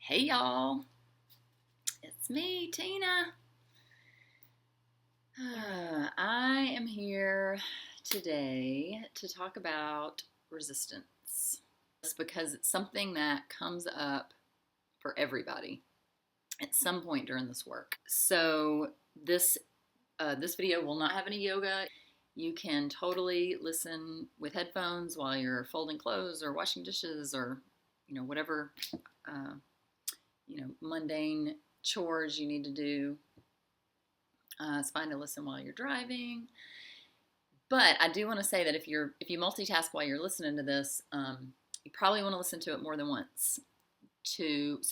Hey y'all, it's me, Tina. I am here today to talk about resistance. It's because it's something that comes up for everybody at some point during this work. So this video will not have any yoga. You can totally listen with headphones while you're folding clothes or washing dishes or whatever mundane chores you need to do. It's fine to listen while you're driving. But I do want to say that if you multitask while you're listening to this, you probably want to listen to it more than once so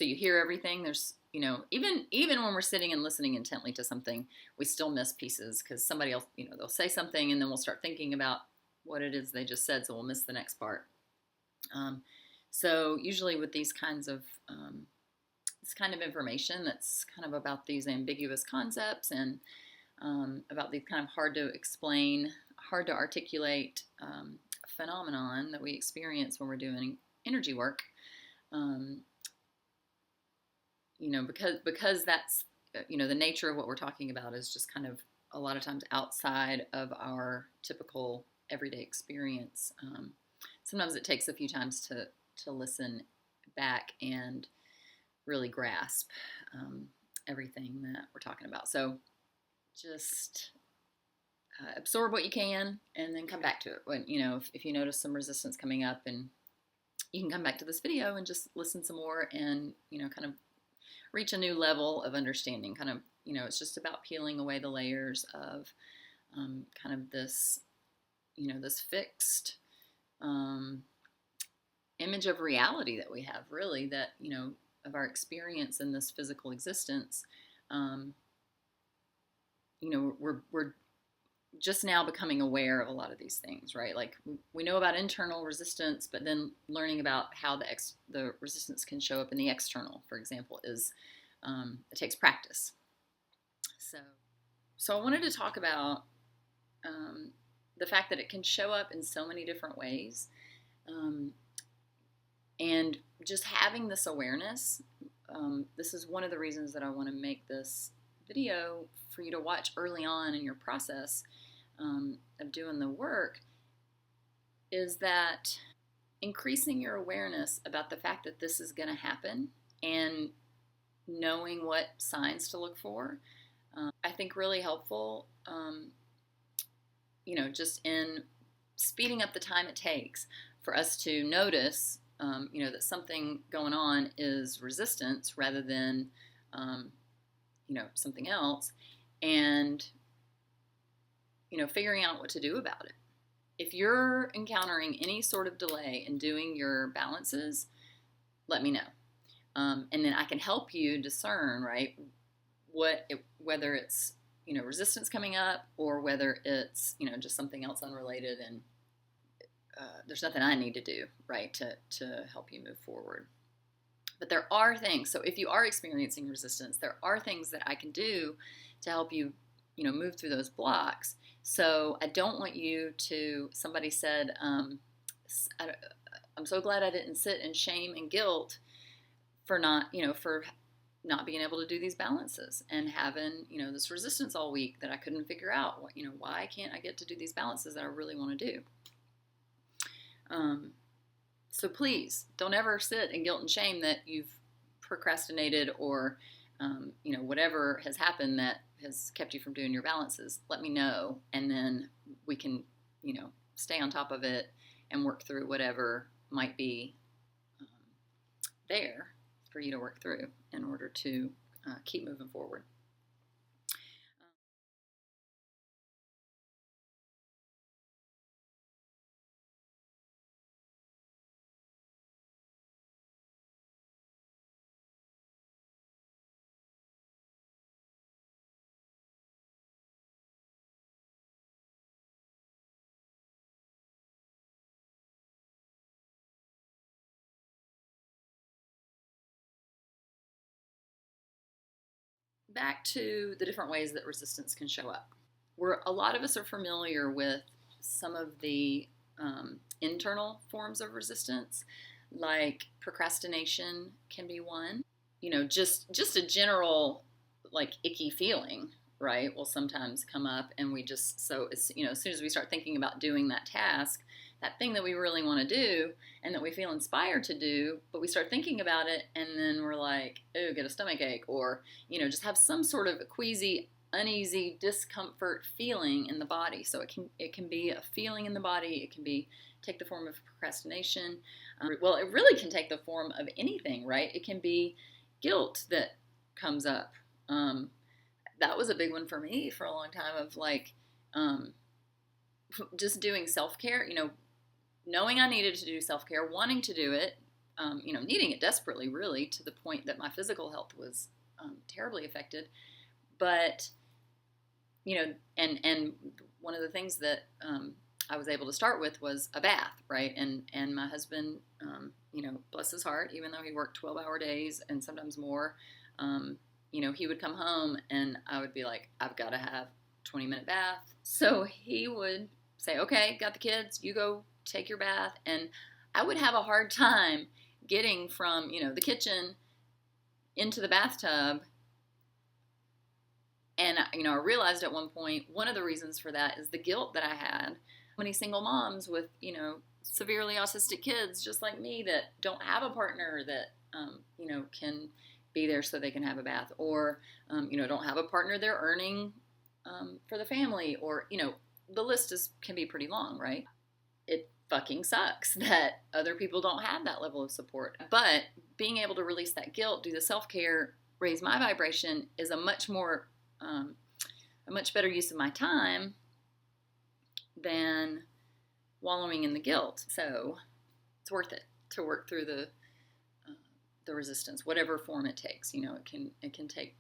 you hear everything. There's even when we're sitting and listening intently to something, we still miss pieces because somebody else they'll say something and then we'll start thinking about what it is they just said, so we'll miss the next part. So usually with these kinds of this kind of information that's kind of about these ambiguous concepts and about these kind of hard to explain, hard to articulate phenomenon that we experience when we're doing energy work. Because that's the nature of what we're talking about is just kind of a lot of times outside of our typical everyday experience. Sometimes it takes a few times to listen back and really grasp everything that we're talking about. So just absorb what you can and then come back to it. When if you notice some resistance coming up, and you can come back to this video and just listen some more and kind of reach a new level of understanding. Kind of it's just about peeling away the layers of kind of this this fixed image of reality that we have, really, that of our experience in this physical existence. We're just now becoming aware of a lot of these things, right? Like we know about internal resistance, but then learning about how the resistance can show up in the external, for example, is it takes practice. So I wanted to talk about the fact that it can show up in so many different ways. And just having this awareness, this is one of the reasons that I want to make this video for you to watch early on in your process of doing the work, is that increasing your awareness about the fact that this is going to happen and knowing what signs to look for, I think really helpful, just in speeding up the time it takes for us to notice that something going on is resistance rather than, something else, and, figuring out what to do about it. If you're encountering any sort of delay in doing your balances, let me know. And then I can help you discern, right, whether it's, resistance coming up or whether it's, just something else unrelated, and there's nothing I need to do, right, to help you move forward. But there are things. So if you are experiencing resistance, there are things that I can do to help you, move through those blocks. So I don't want you to, somebody said, I'm so glad I didn't sit in shame and guilt for not being able to do these balances and having, this resistance all week that I couldn't figure out. Why can't I get to do these balances that I really want to do? So please don't ever sit in guilt and shame that you've procrastinated or, whatever has happened that has kept you from doing your balances. Let me know, and then we can, stay on top of it and work through whatever might be there for you to work through in order to keep moving forward. Back to the different ways that resistance can show up. A lot of us are familiar with some of the internal forms of resistance, like procrastination can be one. just a general like icky feeling, right, will sometimes come up, and we just so as soon as we start thinking about doing that task, that thing that we really want to do and that we feel inspired to do, but we start thinking about it and then we're like, oh, get a stomach ache, or just have some sort of queasy, uneasy, discomfort feeling in the body. So it can be a feeling in the body. It can be take the form of procrastination. Well, it really can take the form of anything, right? It can be guilt that comes up. That was a big one for me for a long time, of like just doing self-care, knowing I needed to do self-care, wanting to do it, needing it desperately, really, to the point that my physical health was terribly affected. But, and one of the things that I was able to start with was a bath, right? And my husband, bless his heart, even though he worked 12-hour days and sometimes more, he would come home and I would be like, I've got to have a 20-minute bath. So he would say, okay, got the kids, you go take your bath. And I would have a hard time getting from, the kitchen into the bathtub. And, I realized at one point, one of the reasons for that is the guilt that I had. Many single moms with, severely autistic kids just like me that don't have a partner that, can be there so they can have a bath, or, don't have a partner they're earning for the family, or, the list can be pretty long, right? It fucking sucks that other people don't have that level of support. But being able to release that guilt, do the self-care, raise my vibration is a much better use of my time than wallowing in the guilt. So it's worth it to work through the resistance, whatever form it takes. It can take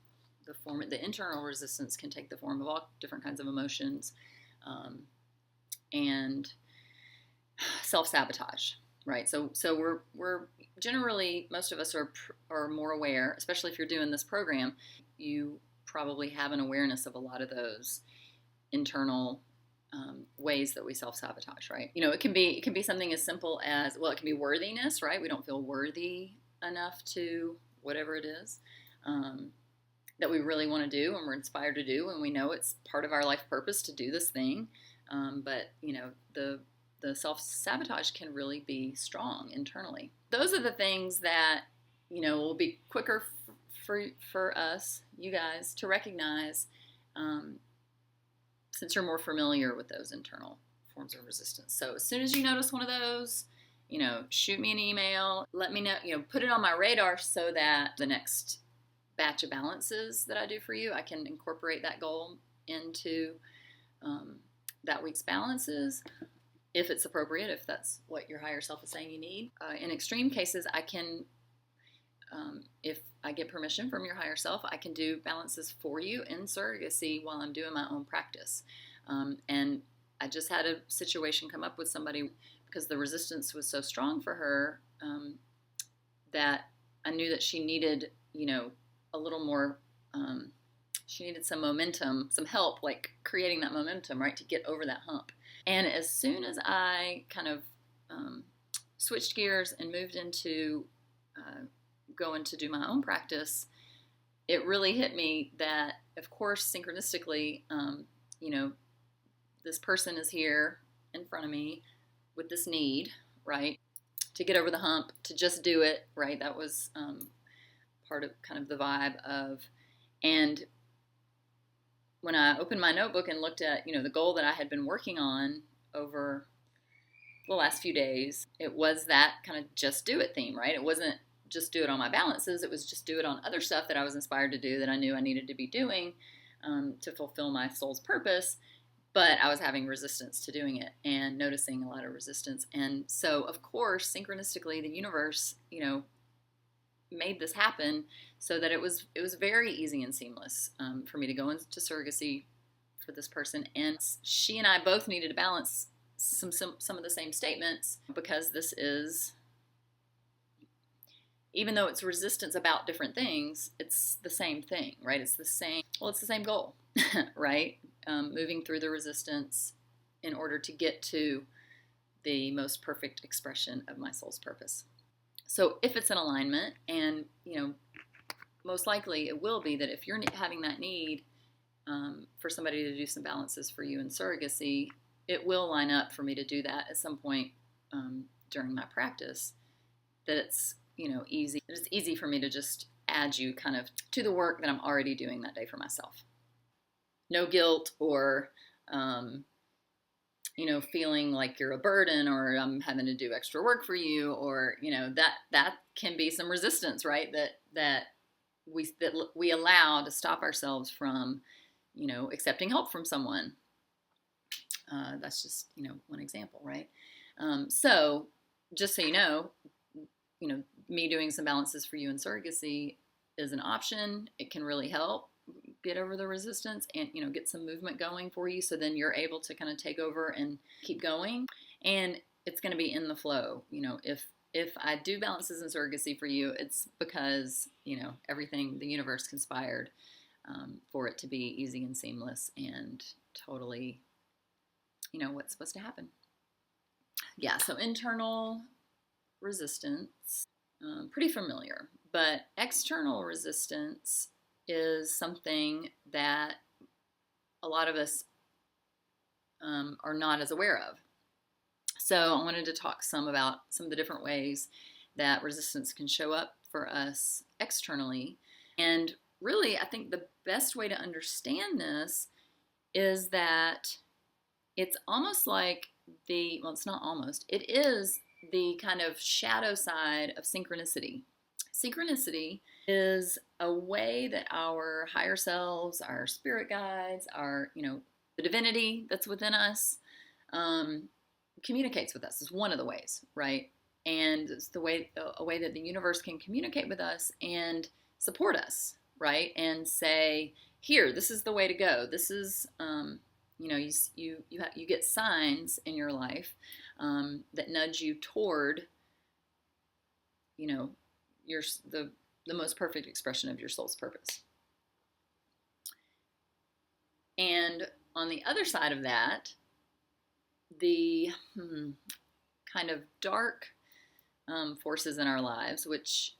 the form. The internal resistance can take the form of all different kinds of emotions, and self-sabotage, right? So we're generally, most of us are more aware, especially if you're doing this program. You probably have an awareness of a lot of those internal ways that we self-sabotage, right? It can be something as simple as, well, it can be worthiness, right? We don't feel worthy enough to whatever it is that we really want to do and we're inspired to do, and we know it's part of our life purpose to do this thing. But the self-sabotage can really be strong internally. Those are the things that, will be quicker for us, you guys, to recognize, since you're more familiar with those internal forms of resistance. So as soon as you notice one of those, shoot me an email, let me know, put it on my radar so that the next batch of balances that I do for you, I can incorporate that goal into that week's balances, if it's appropriate, if that's what your higher self is saying you need. In extreme cases, I can, if I get permission from your higher self, I can do balances for you in surrogacy while I'm doing my own practice. And I just had a situation come up with somebody because the resistance was so strong for her, that I knew that she needed, a little more, she needed some momentum, some help, like creating that momentum, right, to get over that hump. And as soon as I kind of switched gears and moved into going to do my own practice, it really hit me that, of course, synchronistically, this person is here in front of me with this need, right, to get over the hump, to just do it, right? That was part of kind of the vibe of, and when I opened my notebook and looked at, the goal that I had been working on over the last few days, it was that kind of just do it theme, right? It wasn't just do it on my balances. It was just do it on other stuff that I was inspired to do, that I knew I needed to be doing to fulfill my soul's purpose. But I was having resistance to doing it and noticing a lot of resistance. And so, of course, synchronistically, the universe, made this happen so that it was very easy and seamless for me to go into surrogacy for this person. And she and I both needed to balance some of the same statements, because this is, even though it's resistance about different things, it's the same thing, right? It's the same goal, right? Moving through the resistance in order to get to the most perfect expression of my soul's purpose. So if it's in alignment and, most likely it will be that if you're having that need for somebody to do some balances for you in surrogacy, it will line up for me to do that at some point during my practice. That it's easy. It's easy for me to just add you kind of to the work that I'm already doing that day for myself. No guilt or feeling like you're a burden or I'm having to do extra work for you, or that can be some resistance, right? That we allow to stop ourselves from accepting help from someone. That's just one example, right? So just so you know, me doing some balances for you in surrogacy is an option. It can really help get over the resistance and get some movement going for you, so then you're able to kind of take over and keep going. And it's going to be in the flow. If I do balances in surrogacy for you, it's because everything, the universe conspired for it to be easy and seamless and totally what's supposed to happen. Yeah, so internal resistance, pretty familiar, but external resistance is something that a lot of us are not as aware of. So I wanted to talk some about some of the different ways that resistance can show up for us externally. And really, I think the best way to understand this is that it's almost like it's not almost, it is the kind of shadow side of synchronicity. Synchronicity is a way that our higher selves, our spirit guides, the divinity that's within us communicates with us. Is one of the ways, right? And it's a way that the universe can communicate with us and support us, right? And say, here, this is the way to go. This is, you get signs in your life that nudge you toward, the most perfect expression of your soul's purpose. And on the other side of that, the kind of dark forces in our lives, which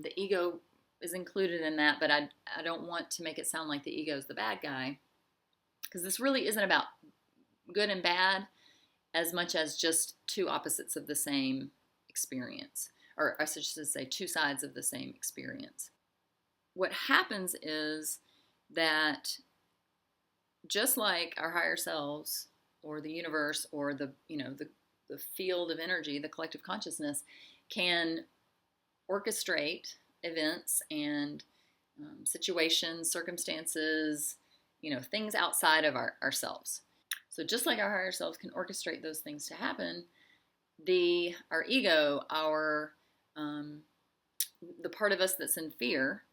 the ego is included in that, but I don't want to make it sound like the ego is the bad guy, because this really isn't about good and bad as much as just two opposites of the same experience, or I should say two sides of the same experience. What happens is that just like our higher selves or the universe or the field of energy, the collective consciousness can orchestrate events and situations, circumstances, things outside of ourselves. So just like our higher selves can orchestrate those things to happen, our ego, the part of us that's in fear,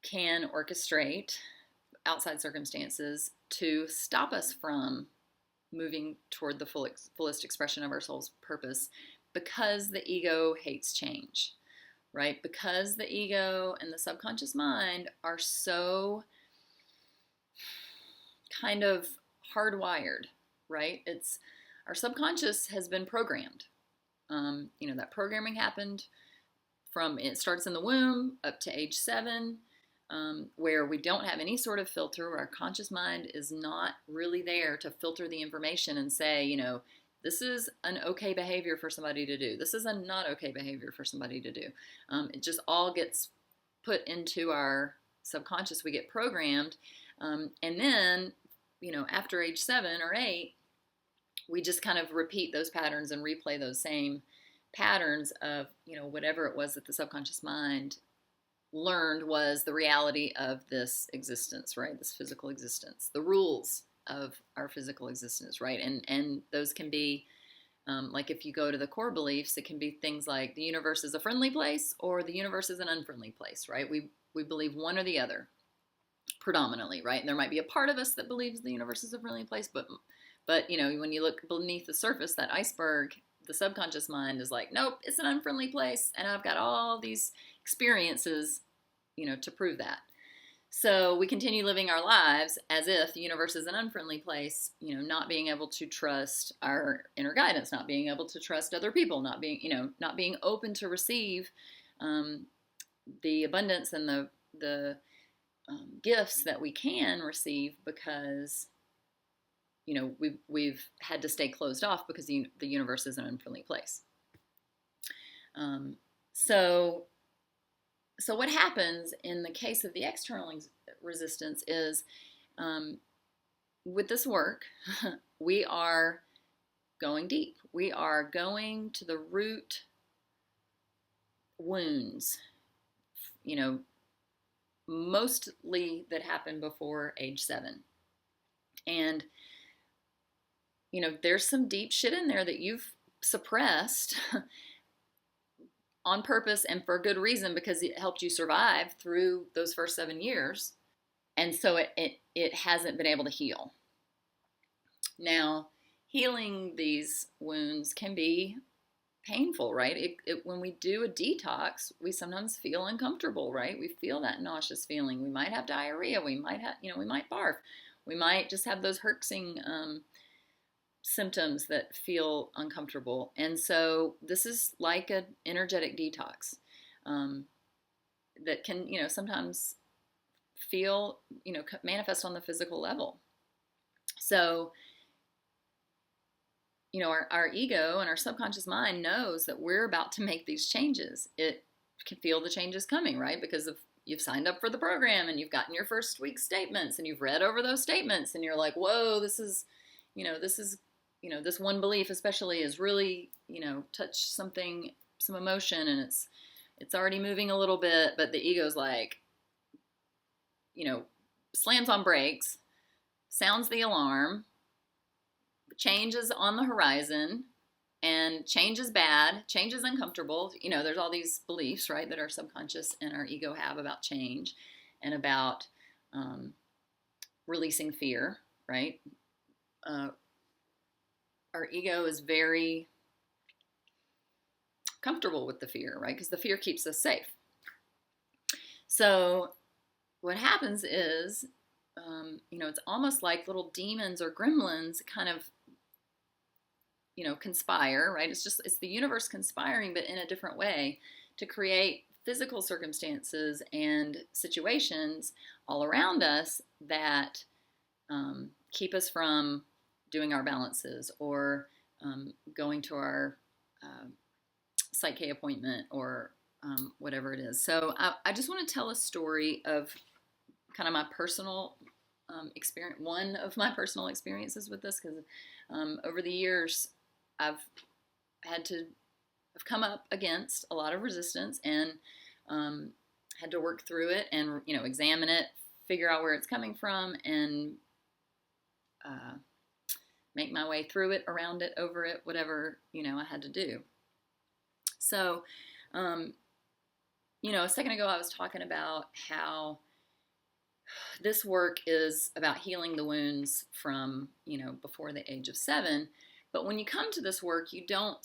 can orchestrate outside circumstances to stop us from moving toward the fullest expression of our soul's purpose, because the ego hates change, right? Because the ego and the subconscious mind are so kind of hardwired, right? Our subconscious has been programmed. That programming happened it starts in the womb up to age 7, where we don't have any sort of filter, where our conscious mind is not really there to filter the information and say, this is an okay behavior for somebody to do. This is a not okay behavior for somebody to do. It just all gets put into our subconscious. We get programmed. And then, after age 7 or 8, we just kind of repeat those patterns and replay those same patterns of, whatever it was that the subconscious mind learned was the reality of this existence, right? This physical existence, the rules of our physical existence, right? And those can be, like if you go to the core beliefs, it can be things like the universe is a friendly place or the universe is an unfriendly place, right? We believe one or the other predominantly, right? And there might be a part of us that believes the universe is a friendly place, but when you look beneath the surface, that iceberg, the subconscious mind is like, nope, it's an unfriendly place, and I've got all these experiences, to prove that. So we continue living our lives as if the universe is an unfriendly place, not being able to trust our inner guidance, not being able to trust other people, not being open to receive the abundance and the gifts that we can receive, because we've had to stay closed off because the universe is an unfriendly place. Um, so what happens in the case of the external resistance is, with this work, we are going deep. We are going to the root wounds, mostly that happen before age 7. And, there's some deep shit in there that you've suppressed on purpose and for good reason, because it helped you survive through those first 7 years. And so it hasn't been able to heal. Now, healing these wounds can be painful, right? When we do a detox, we sometimes feel uncomfortable, right? We feel that nauseous feeling. We might have diarrhea. We might have, we might barf. We might just have those herxing symptoms that feel uncomfortable. And so this is like an energetic detox that can, sometimes feel, manifest on the physical level. So, our ego and our subconscious mind knows that we're about to make these changes. It can feel the changes coming, right? Because you've signed up for the program and you've gotten your first week's statements and you've read over those statements and you're like, whoa, this is, this one belief especially is really, touched something, some emotion, and it's already moving a little bit, but the ego's like, slams on brakes, sounds the alarm, change is on the horizon, and change is bad, change is uncomfortable. There's all these beliefs, right, that our subconscious and our ego have about change and about releasing fear, right? Our ego is very comfortable with the fear, right? Because the fear keeps us safe. So what happens is, it's almost like little demons or gremlins kind of, conspire, right? It's the universe conspiring, but in a different way, to create physical circumstances and situations all around us that keep us from doing our balances or going to our psyche appointment or whatever it is. So I just want to tell a story of kind of my personal experience, one of my personal experiences with this, because over the years I've come up against a lot of resistance and had to work through it and examine it, figure out where it's coming from, and make my way through it, around it, over it, whatever I had to do. So a second ago I was talking about how this work is about healing the wounds from before the age of 7. But when you come to this work, you don't,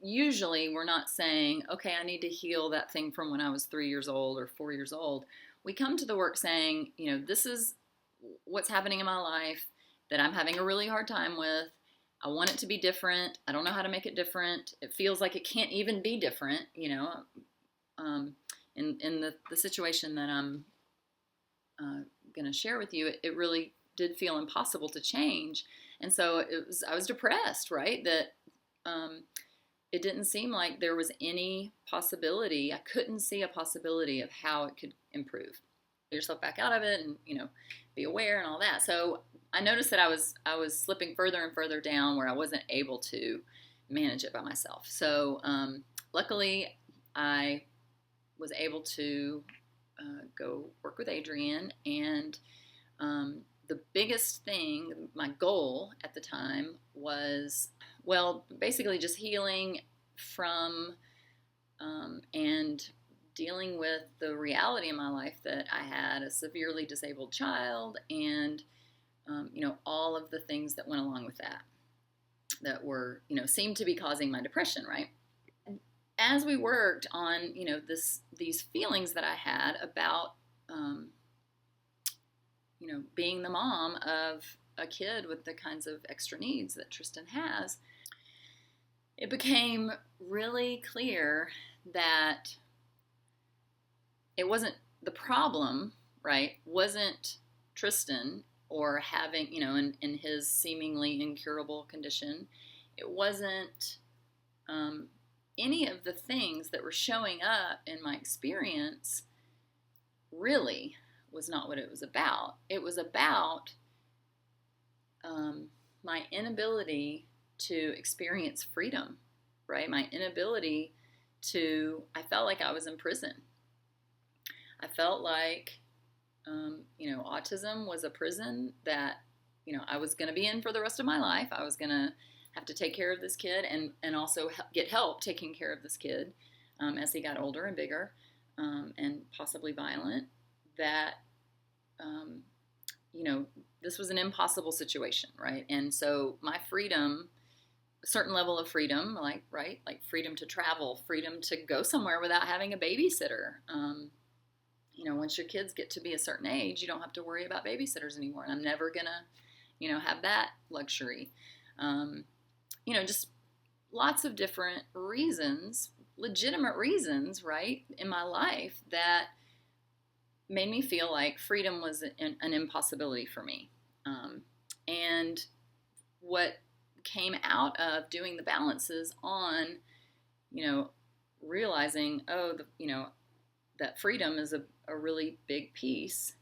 usually we're not saying, okay, I need to heal that thing from when I was 3 years old or 4 years old. We come to the work saying, this is what's happening in my life that I'm having a really hard time with. I want it to be different. I don't know how to make it different. It feels like it can't even be different, in the situation that I'm going to share with you, it really did feel impossible to change. And so I was depressed, right? That it didn't seem like there was any possibility. I couldn't see a possibility of how it could improve. Get yourself back out of it and, be aware and all that. So I noticed that I was slipping further and further down where I wasn't able to manage it by myself. So luckily I was able to go work with Adrienne, and the biggest thing, my goal at the time was, basically just healing from and dealing with the reality in my life that I had a severely disabled child and, all of the things that went along with that were, seemed to be causing my depression, right? As we worked on, these feelings that I had about, being the mom of a kid with the kinds of extra needs that Tristan has, it became really clear that it wasn't the problem, right? Wasn't Tristan or having, in his seemingly incurable condition. It wasn't any of the things that were showing up in my experience really was not what it was about. It was about my inability to experience freedom, right? My inability I felt like I was in prison. I felt like, autism was a prison that, I was going to be in for the rest of my life. I was going to have to take care of this kid and also get help taking care of this kid as he got older and bigger and possibly violent. That, this was an impossible situation, right? And so my freedom, a certain level of freedom, like freedom to travel, freedom to go somewhere without having a babysitter. Once your kids get to be a certain age, you don't have to worry about babysitters anymore. And I'm never gonna, have that luxury. Just lots of different reasons, legitimate reasons, right, in my life that made me feel like freedom was an impossibility for me. And what came out of doing the balances on, realizing, that freedom is a really big piece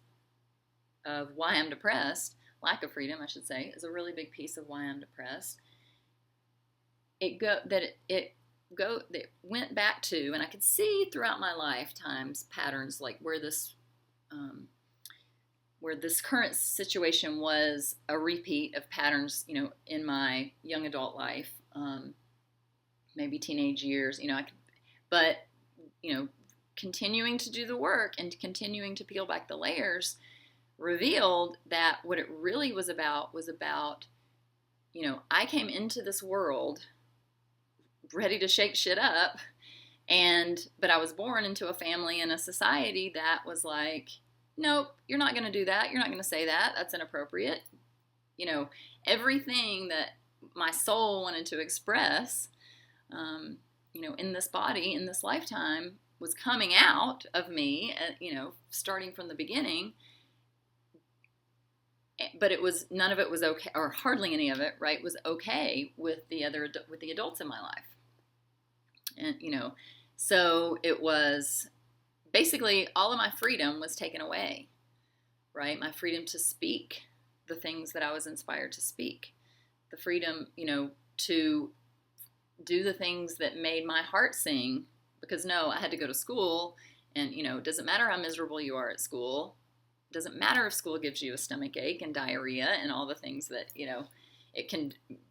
of why I'm depressed. Lack of freedom, I should say, is a really big piece of why I'm depressed. It went back to, and I could see throughout my lifetimes patterns like where this current situation was a repeat of patterns, in my young adult life, maybe teenage years, but continuing to do the work and continuing to peel back the layers revealed that what it really was about, I came into this world ready to shake shit up, but I was born into a family and a society that was like, nope, you're not going to do that. You're not going to say that. That's inappropriate. Everything that my soul wanted to express, in this body, in this lifetime, was coming out of me, starting from the beginning. But none of it was okay, or hardly any of it, right, was okay with the adults in my life. And, so it was basically all of my freedom was taken away, right? My freedom to speak the things that I was inspired to speak, the freedom, to do the things that made my heart sing, because I had to go to school, and, it doesn't matter how miserable you are at school. It doesn't matter if school gives you a stomach ache and diarrhea and all the things that,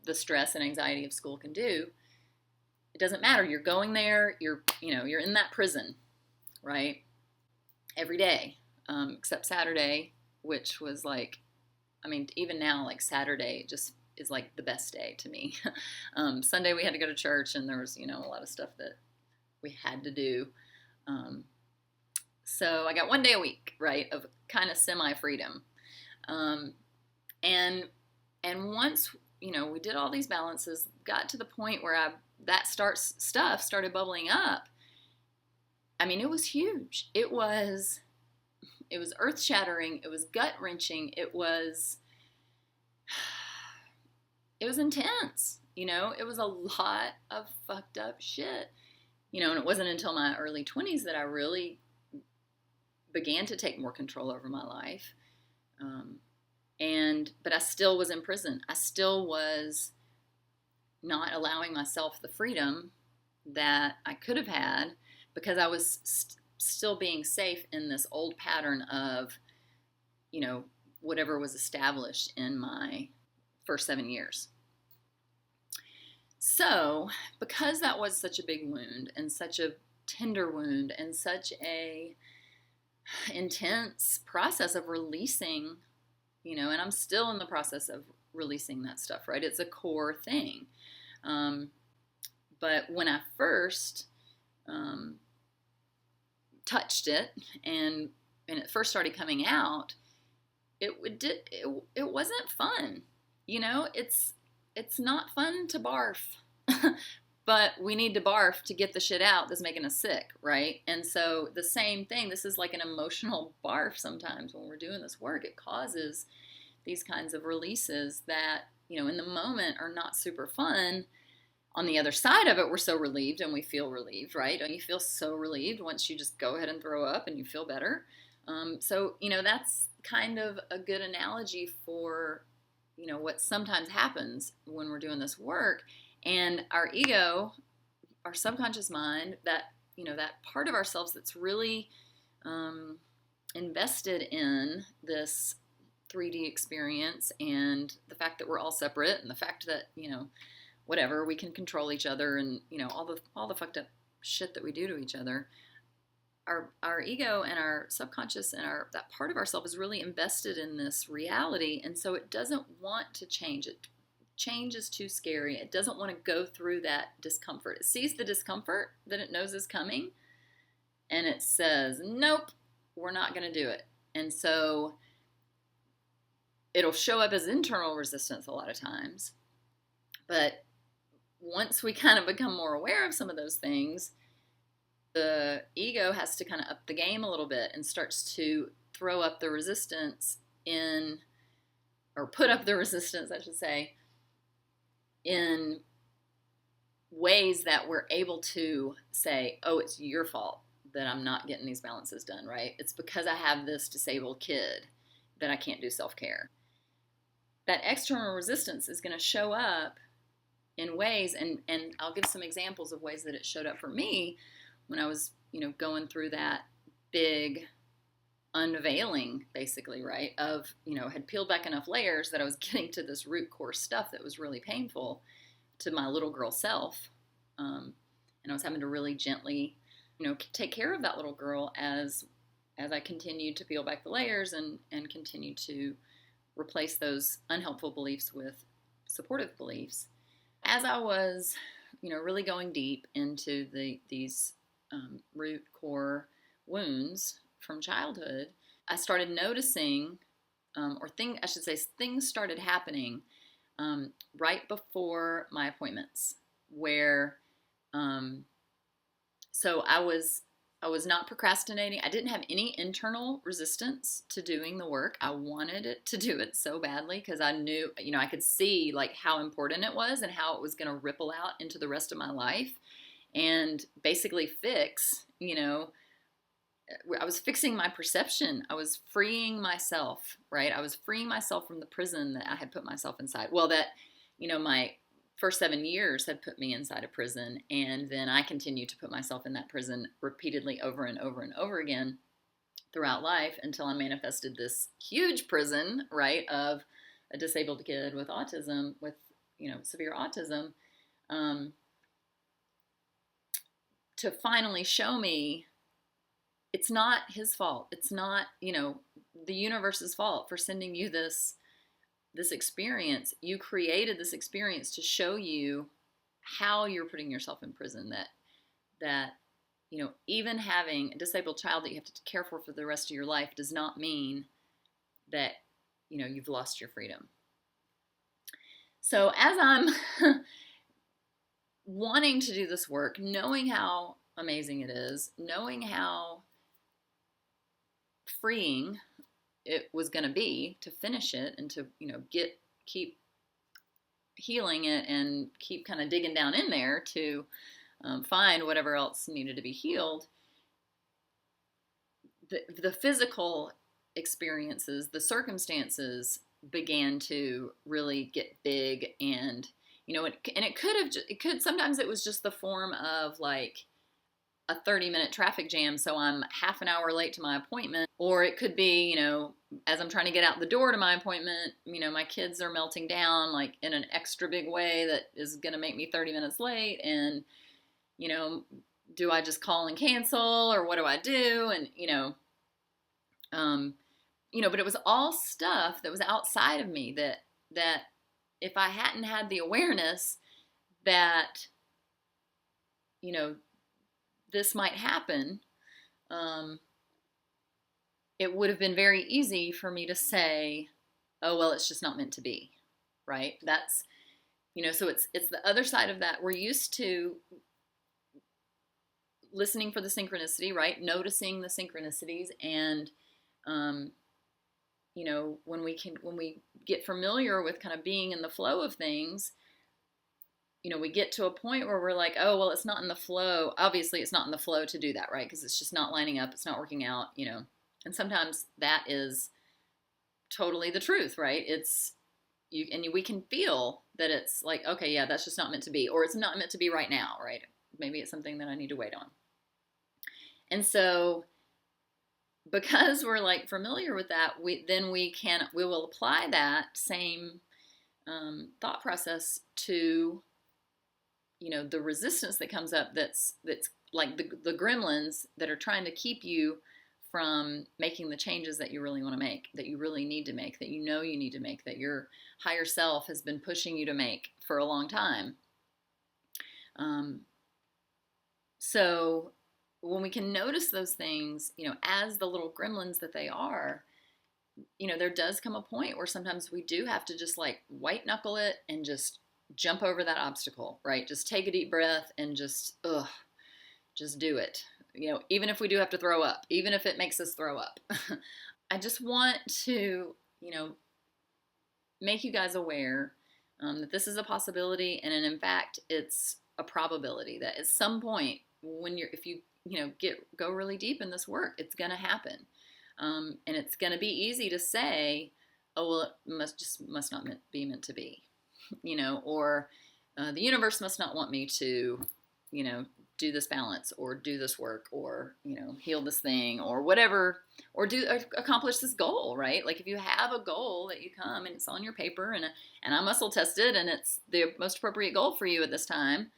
the stress and anxiety of school can do. It doesn't matter. You're going there, you're in that prison, right? Every day, except Saturday, which was like, even now, like Saturday just is like the best day to me. Sunday we had to go to church, and there was, a lot of stuff that we had to do. So I got one day a week, right, of kind of semi-freedom. And once, we did all these balances, got to the point where stuff started bubbling up. It was huge. It was earth-shattering. It was gut-wrenching. It was intense. It was a lot of fucked up shit. And it wasn't until my early 20s that I really began to take more control over my life. But I still was in prison. I still was not allowing myself the freedom that I could have had, because I was still being safe in this old pattern of, whatever was established in my first 7 years. So, because that was such a big wound and such a tender wound and such a intense process of releasing, and I'm still in the process of releasing that stuff, right? It's a core thing. But when I first touched it and it first started coming out, it wasn't fun. It's not fun to barf. but we need to barf to get the shit out that's making us sick, right? And so the same thing, this is like an emotional barf sometimes when we're doing this work. It causes these kinds of releases that, in the moment are not super fun. On the other side of it, we're so relieved and we feel relieved, right? Don't you feel so relieved once you just go ahead and throw up and you feel better? So, that's kind of a good analogy for, what sometimes happens when we're doing this work. And our ego, our subconscious mind, that, that part of ourselves that's really invested in this 3D experience and the fact that we're all separate and the fact that, whatever, we can control each other and, all the fucked up shit that we do to each other. Our ego and our subconscious and that part of ourselves is really invested in this reality, and so it doesn't want to change it. Change is too scary. It doesn't want to go through that discomfort. It sees the discomfort that it knows is coming, and it says, nope, we're not going to do it. And so it'll show up as internal resistance a lot of times. But once we kind of become more aware of some of those things, the ego has to kind of up the game a little bit and starts to throw up the resistance or put up the resistance, I should say, in ways that we're able to say, oh, it's your fault that I'm not getting these balances done, right? It's because I have this disabled kid that I can't do self-care. That external resistance is going to show up in ways, and I'll give some examples of ways that it showed up for me when I was, going through that big unveiling, basically, right, of, had peeled back enough layers that I was getting to this root core stuff that was really painful to my little girl self. And I was having to really gently, take care of that little girl as I continued to peel back the layers and continue to replace those unhelpful beliefs with supportive beliefs. As I was, really going deep into these root core wounds from childhood, I started noticing, things started happening right before my appointments, where, so I was not procrastinating. I didn't have any internal resistance to doing the work. I wanted it to do it so badly because I knew, I could see like how important it was and how it was going to ripple out into the rest of my life and basically fix, I was fixing my perception. I was freeing myself, right? I was freeing myself from the prison that I had put myself inside. Well, that, my first 7 years had put me inside a prison, and then I continued to put myself in that prison repeatedly over and over and over again throughout life until I manifested this huge prison, right, of a disabled kid with autism, with, severe autism, to finally show me it's not his fault. It's not, the universe's fault for sending you this experience. You created this experience to show you how you're putting yourself in prison, that even having a disabled child that you have to care for the rest of your life does not mean that you've lost your freedom. So as I'm wanting to do this work, knowing how amazing it is, knowing how freeing it was going to be to finish it and to, keep healing it and keep kind of digging down in there to find whatever else needed to be healed. The physical experiences, the circumstances began to really get big, and sometimes it was just the form of like a 30-minute traffic jam, so I'm half an hour late to my appointment. Or it could be, as I'm trying to get out the door to my appointment, my kids are melting down like in an extra big way that is going to make me 30 minutes late. And, do I just call and cancel, or what do I do? And, but it was all stuff that was outside of me that if I hadn't had the awareness that, this might happen, it would have been very easy for me to say, oh, well, it's just not meant to be, right? That's So it's the other side of that. We're used to listening for the synchronicity, right? Noticing the synchronicities, and um, when we get familiar with kind of being in the flow of things, we get to a point where we're like, oh, well, it's not in the flow. Obviously, it's not in the flow to do that, right? Because it's just not lining up. It's not working out, And sometimes that is totally the truth, right? We can feel that it's like, okay, yeah, that's just not meant to be, or it's not meant to be right now, right? Maybe it's something that I need to wait on. And so, because we're like familiar with that, we will apply that same thought process to the resistance that comes up. That's like the gremlins that are trying to keep you from making the changes that you really want to make, that you really need to make, that you need to make, that your higher self has been pushing you to make for a long time. So when we can notice those things, as the little gremlins that they are, there does come a point where sometimes we do have to just like white knuckle it and just jump over that obstacle, right? Just take a deep breath and just do it. Even if we do have to throw up, even if it makes us throw up. I just want to, make you guys aware that this is a possibility, and in fact, it's a probability that at some point if you go really deep in this work, it's going to happen. And it's going to be easy to say, oh, well, it must not be meant to be, or the universe must not want me to, do this balance or do this work or, heal this thing or whatever, or accomplish this goal, right? Like if you have a goal that you come and it's on your paper and I muscle tested and it's the most appropriate goal for you at this time,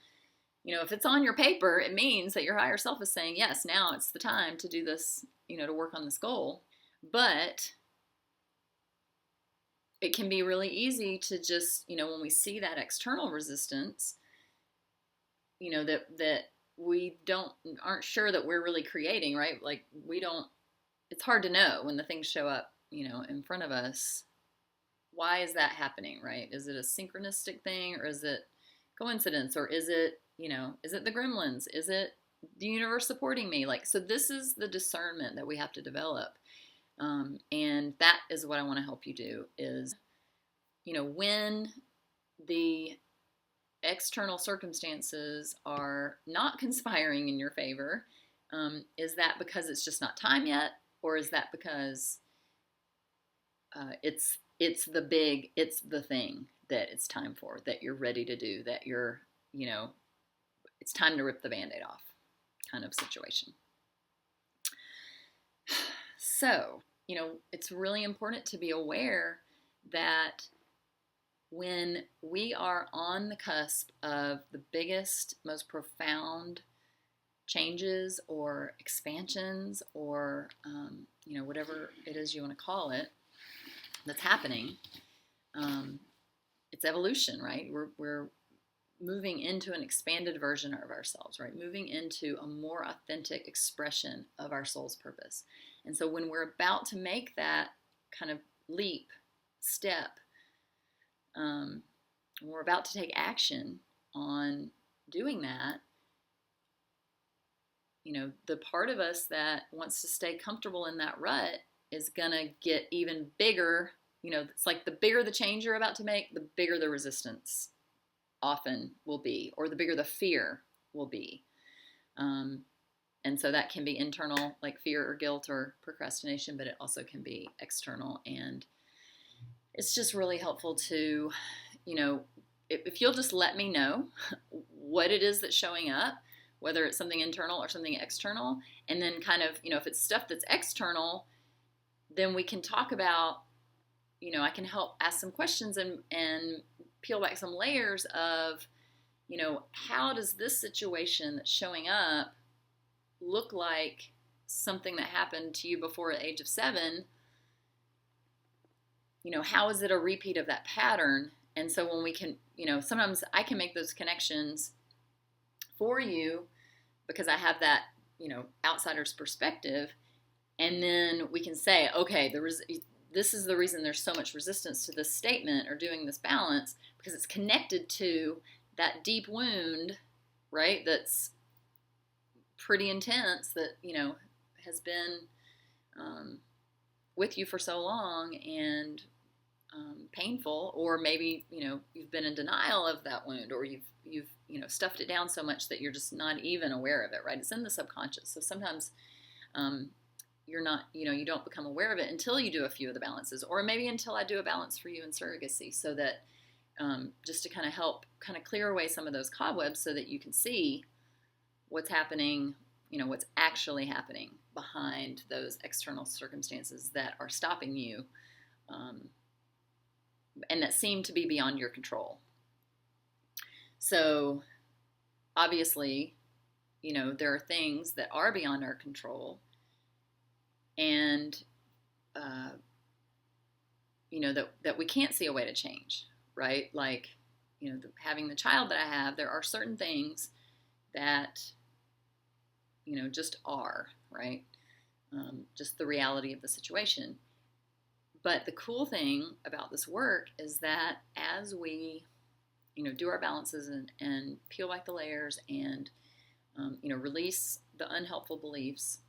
if it's on your paper, it means that your higher self is saying, yes, now it's the time to do this, to work on this goal. But it can be really easy to just, when we see that external resistance, that we aren't sure that we're really creating, right? Like it's hard to know when the things show up, in front of us. Why is that happening, right? Is it a synchronistic thing, or is it coincidence, or is it, is it the gremlins? Is it the universe supporting me? Like, so this is the discernment that we have to develop. And that is what I want to help you do is, when the external circumstances are not conspiring in your favor, is that because it's just not time yet? Or is that because it's the thing that it's time for, that you're ready to do, that you're, it's time to rip the Band-Aid off kind of situation. So, it's really important to be aware that when we are on the cusp of the biggest, most profound changes or expansions or, whatever it is you want to call it, that's happening, it's evolution, right? We're moving into an expanded version of ourselves, right? Moving into a more authentic expression of our soul's purpose. And so when we're about to make that kind of step, when we're about to take action on doing that, the part of us that wants to stay comfortable in that rut is gonna get even bigger. It's like the bigger the change you're about to make, the bigger the resistance often will be, or the bigger the fear will be. And so that can be internal, like fear or guilt or procrastination, but it also can be external. And it's just really helpful to, if you'll just let me know what it is that's showing up, whether it's something internal or something external, and then kind of, if it's stuff that's external, then we can talk about, I can help ask some questions and peel back some layers of, how does this situation that's showing up look like something that happened to you before the age of 7? How is it a repeat of that pattern? And so when we can, sometimes I can make those connections for you because I have that, outsider's perspective. And then we can say, okay, this is the reason there's so much resistance to this statement or doing this balance, because it's connected to that deep wound, right? That's pretty intense, that, has been with you for so long, and painful, or maybe, you've been in denial of that wound, or you've stuffed it down so much that you're just not even aware of it, right? It's in the subconscious. So sometimes you're not, you don't become aware of it until you do a few of the balances, or maybe until I do a balance for you in surrogacy, so that just to kind of help kind of clear away some of those cobwebs, so that you can see what's happening, what's actually happening behind those external circumstances that are stopping you, and that seem to be beyond your control. So obviously, there are things that are beyond our control, and that we can't see a way to change, right? Like, having the child that I have, there are certain things that just are, right? Just the reality of the situation. But the cool thing about this work is that as we, do our balances and peel back the layers and, release the unhelpful beliefs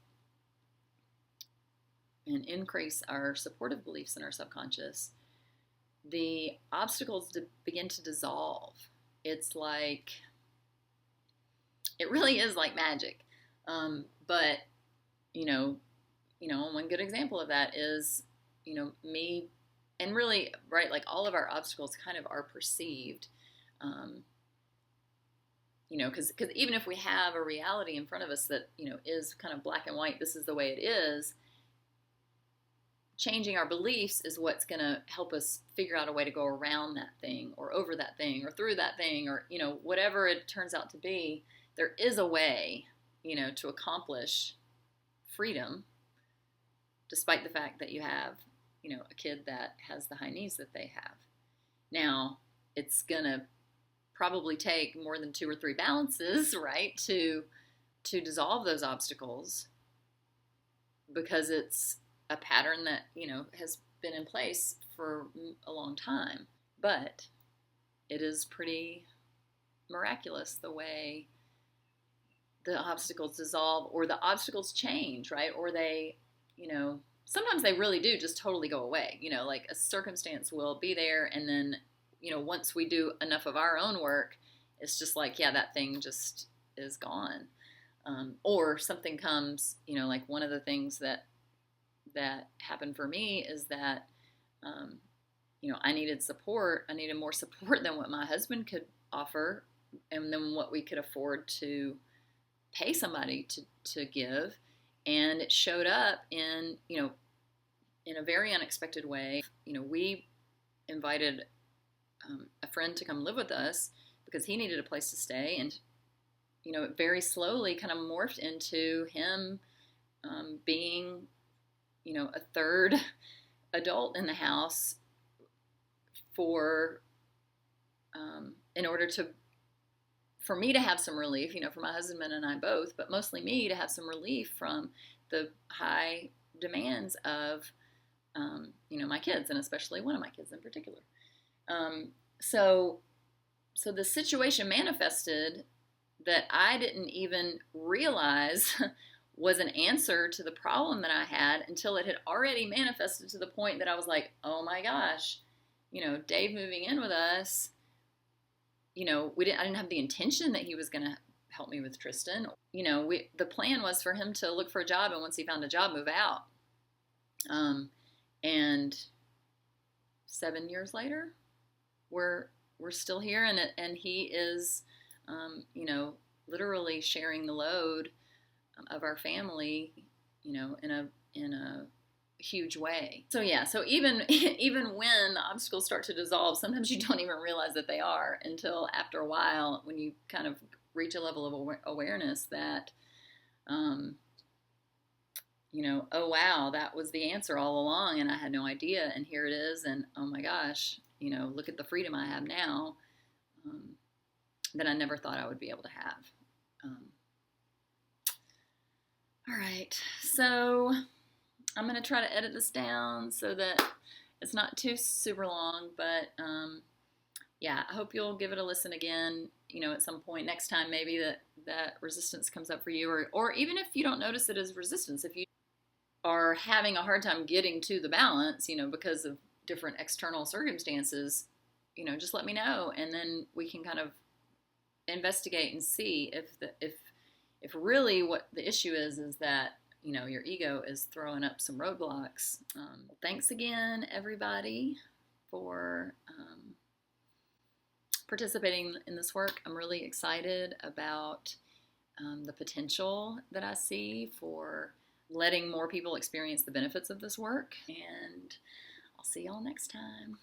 and increase our supportive beliefs in our subconscious, the obstacles begin to dissolve. It's like, it really is like magic. But, one good example of that is, me, and really, right, like all of our obstacles kind of are perceived, because even if we have a reality in front of us that, is kind of black and white, this is the way it is, changing our beliefs is what's going to help us figure out a way to go around that thing, or over that thing, or through that thing, or, whatever it turns out to be. There is a way, to accomplish freedom, despite the fact that you have, a kid that has the high needs that they have. Now, it's going to probably take more than 2 or 3 balances, right, to dissolve those obstacles, because it's a pattern that, has been in place for a long time. But it is pretty miraculous the way the obstacles dissolve, or the obstacles change, right? Or they, sometimes they really do just totally go away. Like a circumstance will be there, and then, once we do enough of our own work, it's just like, yeah, that thing just is gone. Or something comes, like one of the things that happened for me is that, I needed support. I needed more support than what my husband could offer, and then what we could afford to pay somebody to give. And it showed up in, in a very unexpected way. We invited a friend to come live with us because he needed a place to stay. And, it very slowly kind of morphed into him being, a third adult in the house in order for me to have some relief, for my husband and I both, but mostly me to have some relief from the high demands of, my kids, and especially one of my kids in particular. So the situation manifested that I didn't even realize was an answer to the problem that I had, until it had already manifested to the point that I was like, oh my gosh, Dave moving in with us, I didn't have the intention that he was going to help me with Tristan. The plan was for him to look for a job, and once he found a job, move out. And 7 years later, we're still here, and he is, literally sharing the load of our family, in a huge way. So yeah, so even when the obstacles start to dissolve, sometimes you don't even realize that they are until after a while, when you kind of reach a level of awareness that, oh wow, that was the answer all along, and I had no idea, and here it is, and oh my gosh, look at the freedom I have now, that I never thought I would be able to have. All right, so I'm going to try to edit this down so that it's not too super long, but yeah, I hope you'll give it a listen again, at some point next time, maybe that resistance comes up for you, or even if you don't notice it as resistance, if you are having a hard time getting to the balance, because of different external circumstances, just let me know, and then we can kind of investigate and see if really what the issue is that your ego is throwing up some roadblocks. Thanks again, everybody, for participating in this work. I'm really excited about the potential that I see for letting more people experience the benefits of this work, and I'll see y'all next time.